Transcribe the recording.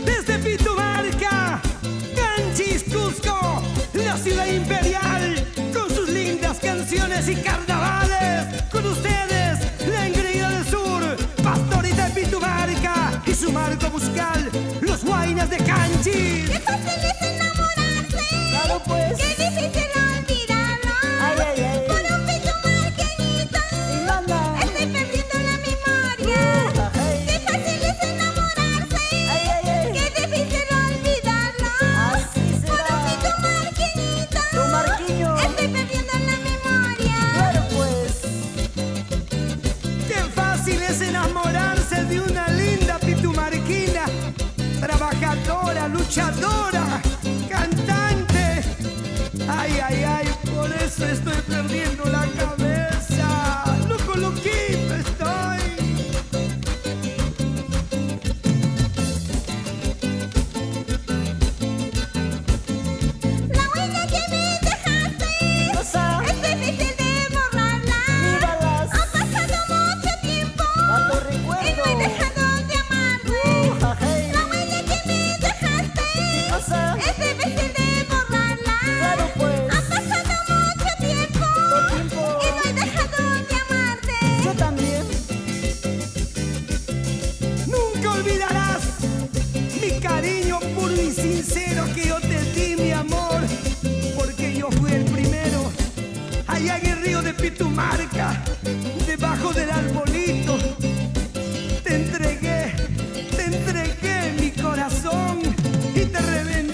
Desde Pitumarca, Canchis, Cusco, la ciudad imperial, con sus lindas canciones y carnavales. Con ustedes, la engreída del sur, Pastorita de Pitumarca y su marco musical, los Guainas de Canchis. ¡Qué fácil es enamorarse! Claro, pues. ¡Qué difícil olvidarlo! Ay, ay, ay. Por un pitumarqueñito Y manda. estoy perdiendo la memoria. Ay. ¡Qué fácil es enamorarse! Ay, ay, ay. ¡Qué difícil olvidarlo! Así Por un será. pitumarqueñito Tu Marquiño. estoy perdiendo la memoria. Claro, pues. Qué fácil es enamorarse de una linda pitumarquina, trabajadora, luchadora, cantante. Ay, ay, ay, por eso estoy perdiendo la cabeza. Loco, loquito estoy. La huella que me dejaste Cosa. es difícil de borrarla. Míralas. Ha pasado mucho tiempo Tanto y no recuerdo. he dejado de amarte. Ay. La huella que me dejaste Cosa. es difícil de borrarla. Claro, pues. Ha pasado mucho tiempo Todo tiempo. y no he dejado de amarte. Yo también. Nunca olvidarás mi cariño puro y sincero que yo te di, mi amor, porque yo fui el primero. Allá en el río de Pitumarca, debajo del arbolito, te entregué mi corazón y te reventé